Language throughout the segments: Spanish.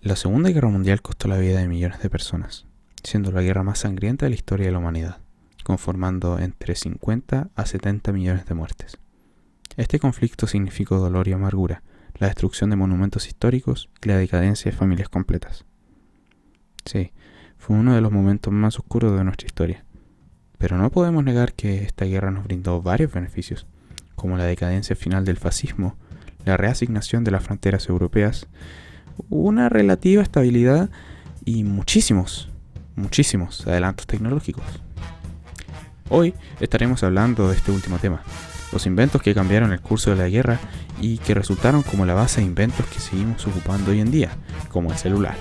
La Segunda Guerra Mundial costó la vida de millones de personas, siendo la guerra más sangrienta de la historia de la humanidad, conformando entre 50 a 70 millones de muertes. Este conflicto significó dolor y amargura, la destrucción de monumentos históricos y la decadencia de familias completas. Sí, fue uno de los momentos más oscuros de nuestra historia, pero no podemos negar que esta guerra nos brindó varios beneficios, como la decadencia final del fascismo, la reasignación de las fronteras europeas, una relativa estabilidad y muchísimos adelantos tecnológicos. Hoy estaremos hablando de este último tema, los inventos que cambiaron el curso de la guerra y que resultaron como la base de inventos que seguimos ocupando hoy en día, como el celular.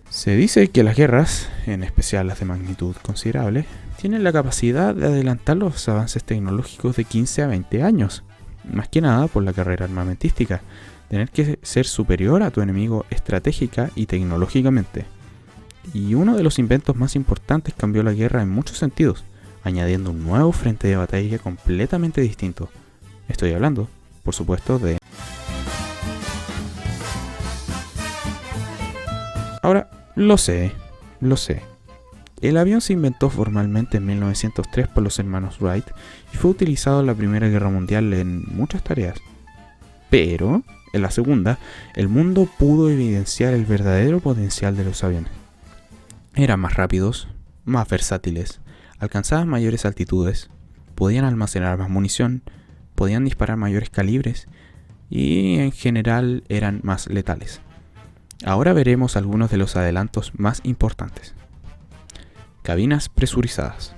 Se dice que las guerras, en especial las de magnitud considerable, tienen la capacidad de adelantar los avances tecnológicos de 15 a 20 años, más que nada por la carrera armamentística, tener que ser superior a tu enemigo estratégica y tecnológicamente. Y uno de los inventos más importantes cambió la guerra en muchos sentidos, añadiendo un nuevo frente de batalla completamente distinto. Estoy hablando, por supuesto, de... Ahora, lo sé. El avión se inventó formalmente en 1903 por los hermanos Wright y fue utilizado en la Primera Guerra Mundial en muchas tareas. Pero, en la Segunda, el mundo pudo evidenciar el verdadero potencial de los aviones. Eran más rápidos, más versátiles, alcanzaban mayores altitudes, podían almacenar más munición, podían disparar mayores calibres y en general eran más letales. Ahora veremos algunos de los adelantos más importantes. Cabinas presurizadas.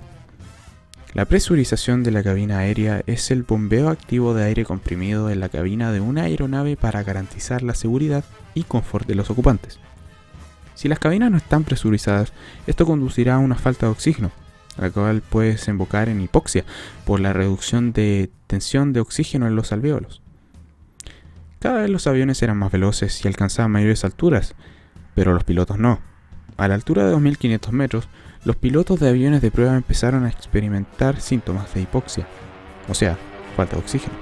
La presurización de la cabina aérea es el bombeo activo de aire comprimido en la cabina de una aeronave para garantizar la seguridad y confort de los ocupantes. Si las cabinas no están presurizadas, esto conducirá a una falta de oxígeno, la cual puede desembocar en hipoxia por la reducción de tensión de oxígeno en los alvéolos. Cada vez los aviones eran más veloces y alcanzaban mayores alturas, pero los pilotos no. A la altura de 2.500 metros, los pilotos de aviones de prueba empezaron a experimentar síntomas de hipoxia, o sea, falta de oxígeno,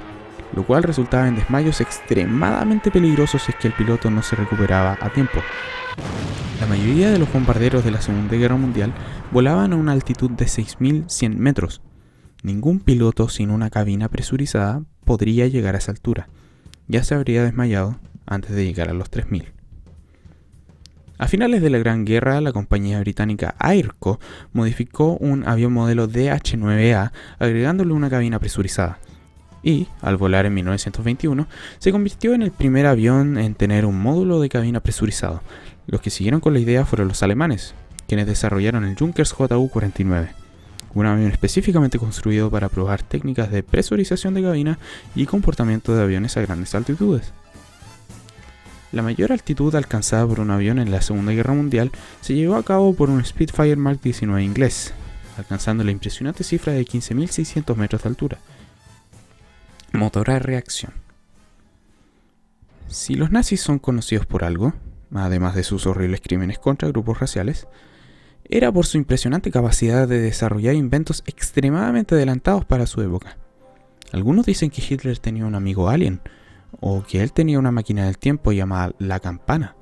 lo cual resultaba en desmayos extremadamente peligrosos si es que el piloto no se recuperaba a tiempo. La mayoría de los bombarderos de la Segunda Guerra Mundial volaban a una altitud de 6.100 metros. Ningún piloto sin una cabina presurizada podría llegar a esa altura. Ya se habría desmayado antes de llegar a los 3.000. A finales de la Gran Guerra, la compañía británica Airco modificó un avión modelo DH-9A agregándole una cabina presurizada. Y, al volar en 1921, se convirtió en el primer avión en tener un módulo de cabina presurizado. Los que siguieron con la idea fueron los alemanes, quienes desarrollaron el Junkers Ju-49. Un avión específicamente construido para probar técnicas de presurización de cabina y comportamiento de aviones a grandes altitudes. La mayor altitud alcanzada por un avión en la Segunda Guerra Mundial se llevó a cabo por un Spitfire Mark 19 inglés, alcanzando la impresionante cifra de 15.600 metros de altura. Motor a reacción. Si los nazis son conocidos por algo, además de sus horribles crímenes contra grupos raciales, era por su impresionante capacidad de desarrollar inventos extremadamente adelantados para su época. Algunos dicen que Hitler tenía un amigo alien, o que él tenía una máquina del tiempo llamada La Campana.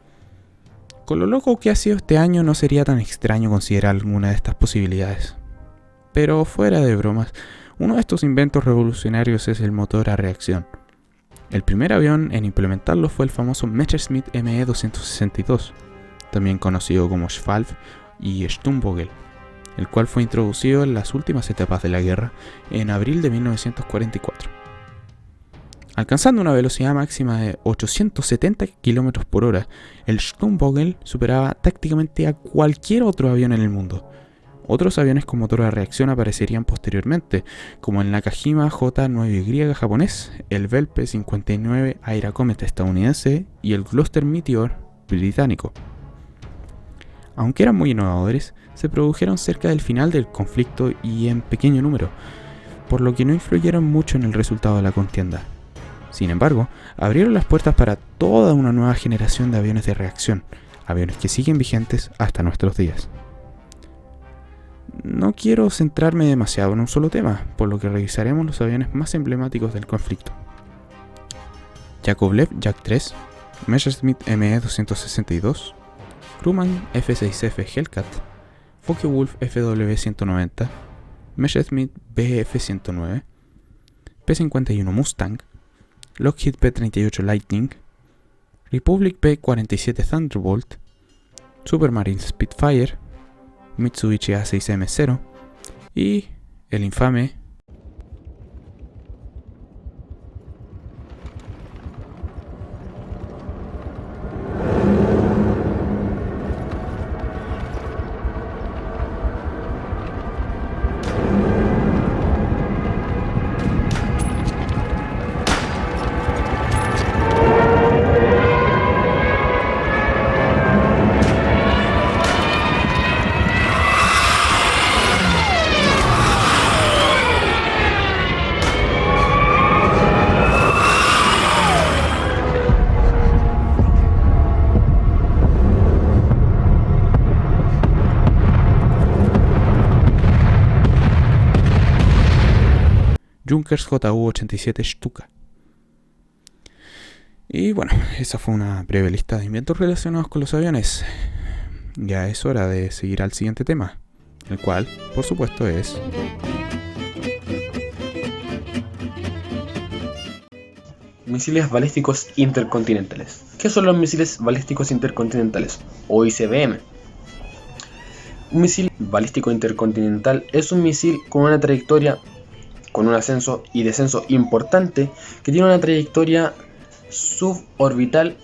Con lo loco que ha sido este año, no sería tan extraño considerar alguna de estas posibilidades. Pero fuera de bromas, uno de estos inventos revolucionarios es el motor a reacción. El primer avión en implementarlo fue el famoso Messerschmitt Me-262, también conocido como Schwalbe y Sturmvogel, el cual fue introducido en las últimas etapas de la guerra en abril de 1944. Alcanzando una velocidad máxima de 870 km por hora, el Sturmvogel superaba tácticamente a cualquier otro avión en el mundo. Otros aviones con motor a reacción aparecerían posteriormente, como el Nakajima J-9Y japonés, el Bell P-59 Air Comet estadounidense y el Gloster Meteor británico. Aunque eran muy innovadores, se produjeron cerca del final del conflicto y en pequeño número, por lo que no influyeron mucho en el resultado de la contienda. Sin embargo, abrieron las puertas para toda una nueva generación de aviones de reacción, aviones que siguen vigentes hasta nuestros días. No quiero centrarme demasiado en un solo tema, por lo que revisaremos los aviones más emblemáticos del conflicto. Yakovlev Yak-3, Messerschmitt Me-262, Grumman F-6F Hellcat, Focke-Wulf FW-190, Messerschmitt Bf-109, P-51 Mustang, Lockheed P-38 Lightning, Republic P-47 Thunderbolt, Supermarine Spitfire, Mitsubishi A6M0 y el infame Junkers Ju-87 Stuka. Y bueno, esa fue una breve lista de inventos relacionados con los aviones. Ya es hora de seguir al siguiente tema, el cual, por supuesto, es misiles balísticos intercontinentales. ¿Qué son los misiles balísticos intercontinentales, o ICBM? Un misil balístico intercontinental es un misil con una trayectoria, con un ascenso y descenso importante, que tiene una trayectoria suborbital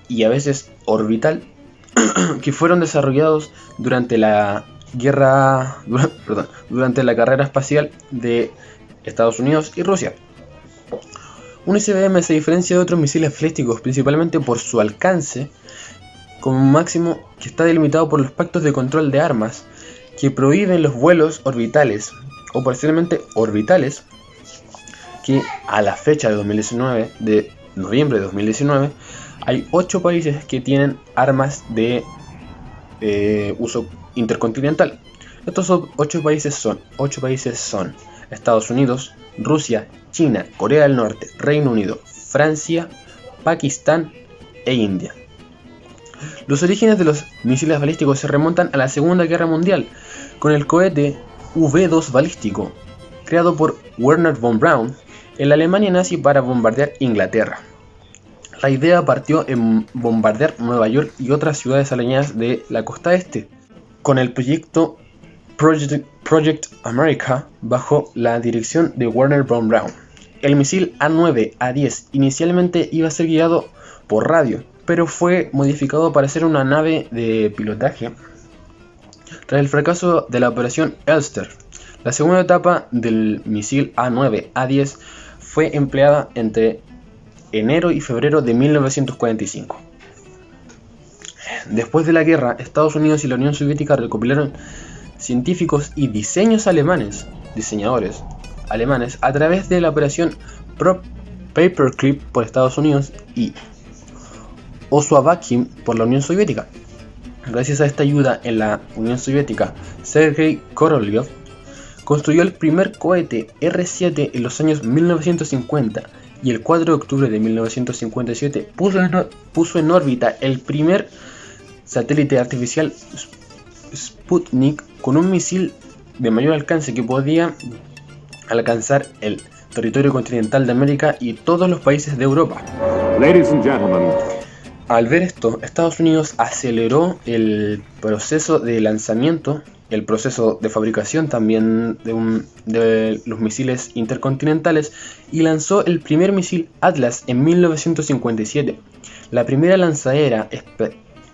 y a veces orbital, que fueron desarrollados durante la carrera espacial de Estados Unidos y Rusia. Un ICBM se diferencia de otros misiles balísticos principalmente por su alcance, como máximo que está delimitado por los pactos de control de armas que prohíben los vuelos orbitales o parcialmente orbitales, que a la fecha de noviembre de 2019, hay 8 países que tienen armas de uso intercontinental. Estos 8 países son Estados Unidos, Rusia, China, Corea del Norte, Reino Unido, Francia, Pakistán e India. Los orígenes de los misiles balísticos se remontan a la Segunda Guerra Mundial, con el cohete V-2 balístico, creado por Wernher von Braun en la Alemania nazi para bombardear Inglaterra. La idea partió en bombardear Nueva York y otras ciudades aledañas de la costa este, con el proyecto Project America bajo la dirección de Wernher von Braun. El misil A9-A10 inicialmente iba a ser guiado por radio, pero fue modificado para ser una nave de pilotaje tras el fracaso de la operación Elster. La segunda etapa del misil A9-A10 fue empleada entre enero y febrero de 1945. Después de la guerra, Estados Unidos y la Unión Soviética recopilaron científicos y diseñadores alemanes a través de la operación Paperclip por Estados Unidos y Osuavakin por la Unión Soviética. Gracias a esta ayuda en la Unión Soviética, Sergei Korolev construyó el primer cohete R-7 en los años 1950 y el 4 de octubre de 1957 puso en órbita el primer satélite artificial Sputnik con un misil de mayor alcance que podía alcanzar el territorio continental de América y todos los países de Europa. Ladies and gentlemen. Al ver esto, Estados Unidos aceleró el proceso de lanzamiento, el proceso de fabricación también de los misiles intercontinentales, y lanzó el primer misil Atlas en 1957, la primera lanzadera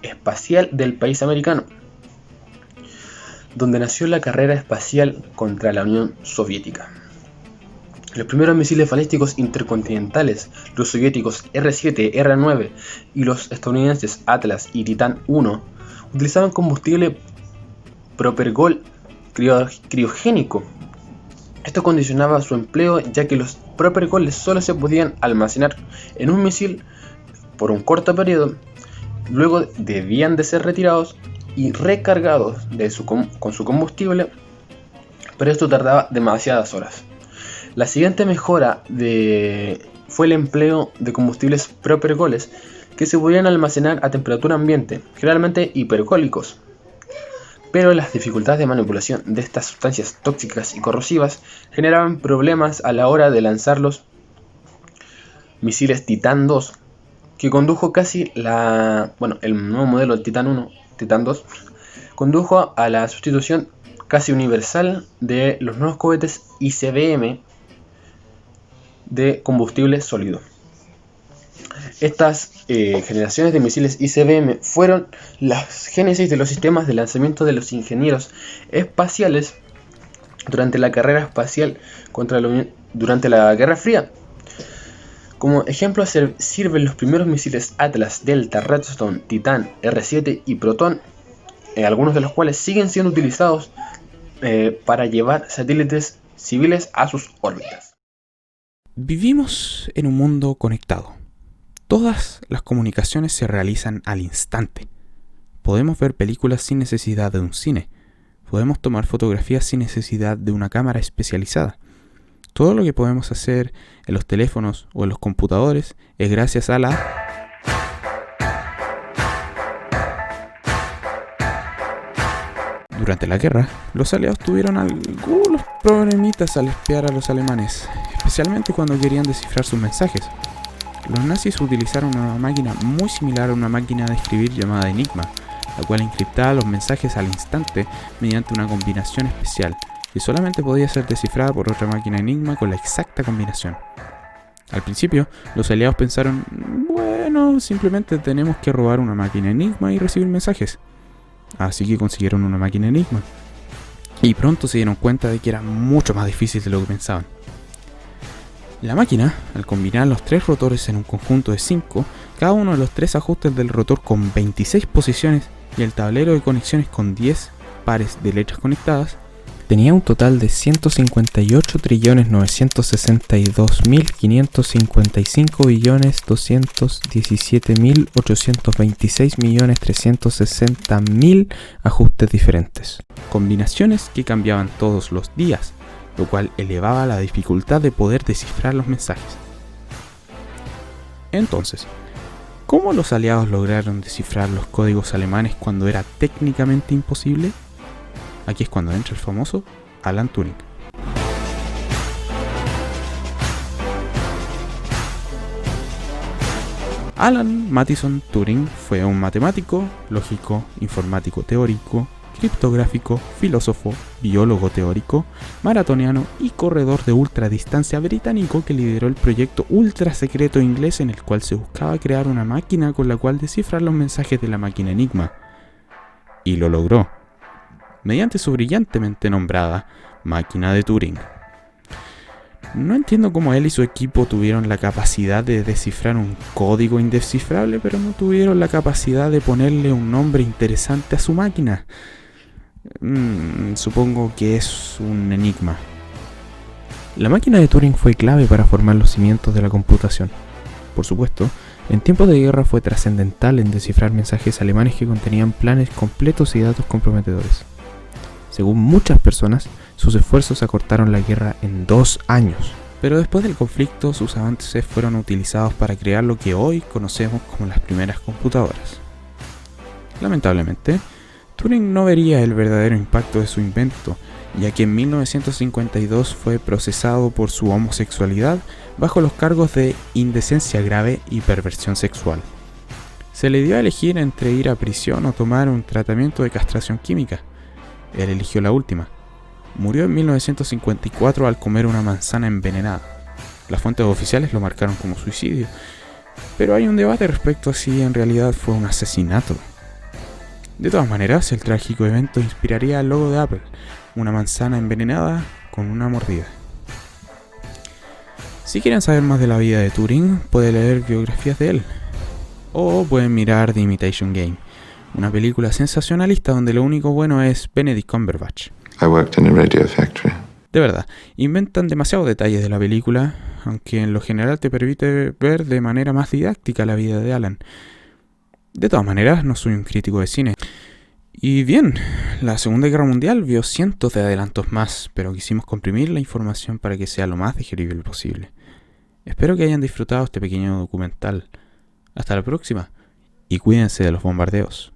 espacial del país americano, donde nació la carrera espacial contra la Unión Soviética. Los primeros misiles balísticos intercontinentales, los soviéticos R-7, R-9 y los estadounidenses Atlas y Titan I, utilizaban combustible propergol criogénico. Esto condicionaba su empleo, ya que los propergoles solo se podían almacenar en un misil por un corto periodo, luego debían de ser retirados y recargados con su combustible pero esto tardaba demasiadas horas. La siguiente mejora fue el empleo de combustibles propercoles que se podían almacenar a temperatura ambiente, generalmente hipercólicos. Pero las dificultades de manipulación de estas sustancias tóxicas y corrosivas generaban problemas a la hora de lanzar los misiles Titan II, que condujo el nuevo modelo del Titan 1, Titan 2, condujo a la sustitución casi universal de los nuevos cohetes ICBM de combustible sólido. Estas generaciones de misiles ICBM fueron las génesis de los sistemas de lanzamiento de los ingenieros espaciales durante la carrera espacial durante la Guerra Fría. Como ejemplo sirven los primeros misiles Atlas, Delta, Redstone, Titan, R7 y Proton, algunos de los cuales siguen siendo utilizados para llevar satélites civiles a sus órbitas. Vivimos en un mundo conectado. Todas las comunicaciones se realizan al instante. Podemos ver películas sin necesidad de un cine. Podemos tomar fotografías sin necesidad de una cámara especializada. Todo lo que podemos hacer en los teléfonos o en los computadores es gracias a la... Durante la guerra, los aliados tuvieron algunos problemitas al espiar a los alemanes, especialmente cuando querían descifrar sus mensajes. Los nazis utilizaron una máquina muy similar a una máquina de escribir llamada Enigma, la cual encriptaba los mensajes al instante mediante una combinación especial, que solamente podía ser descifrada por otra máquina Enigma con la exacta combinación. Al principio, los aliados pensaron, bueno, simplemente tenemos que robar una máquina Enigma y recibir mensajes. Así que consiguieron una máquina Enigma. Y pronto se dieron cuenta de que era mucho más difícil de lo que pensaban. La máquina, al combinar los 3 rotores en un conjunto de 5, cada uno de los 3 ajustes del rotor con 26 posiciones y el tablero de conexiones con 10 pares de letras conectadas, tenía un total de 158.962.555.217.826.360.000 ajustes diferentes. Combinaciones que cambiaban todos los días, lo cual elevaba la dificultad de poder descifrar los mensajes. Entonces, ¿cómo los aliados lograron descifrar los códigos alemanes cuando era técnicamente imposible? Aquí es cuando entra el famoso Alan Turing. Alan Mathison Turing fue un matemático, lógico, informático teórico, criptográfico, filósofo, biólogo teórico, maratoniano y corredor de ultradistancia británico que lideró el proyecto ultra secreto inglés en el cual se buscaba crear una máquina con la cual descifrar los mensajes de la máquina Enigma. Y lo logró, mediante su brillantemente nombrada máquina de Turing. No entiendo cómo él y su equipo tuvieron la capacidad de descifrar un código indescifrable, pero no tuvieron la capacidad de ponerle un nombre interesante a su máquina. Supongo que es un enigma. La máquina de Turing fue clave para formar los cimientos de la computación. Por supuesto, en tiempos de guerra fue trascendental en descifrar mensajes alemanes que contenían planes completos y datos comprometedores. Según muchas personas, sus esfuerzos acortaron la guerra en 2 años. Pero después del conflicto, sus avances fueron utilizados para crear lo que hoy conocemos como las primeras computadoras. Lamentablemente, Turing no vería el verdadero impacto de su invento, ya que en 1952 fue procesado por su homosexualidad bajo los cargos de indecencia grave y perversión sexual. Se le dio a elegir entre ir a prisión o tomar un tratamiento de castración química. Él eligió la última. Murió en 1954 al comer una manzana envenenada. Las fuentes oficiales lo marcaron como suicidio, pero hay un debate respecto a si en realidad fue un asesinato. De todas maneras, el trágico evento inspiraría al logo de Apple, una manzana envenenada con una mordida. Si quieren saber más de la vida de Turing, pueden leer biografías de él, o pueden mirar The Imitation Game, una película sensacionalista donde lo único bueno es Benedict Cumberbatch. I worked in a radio factory. De verdad, inventan demasiados detalles de la película, aunque en lo general te permite ver de manera más didáctica la vida de Alan. De todas maneras, no soy un crítico de cine, Y bien, la Segunda Guerra Mundial vio cientos de adelantos más, pero quisimos comprimir la información para que sea lo más digerible posible. Espero que hayan disfrutado este pequeño documental. Hasta la próxima, y cuídense de los bombardeos.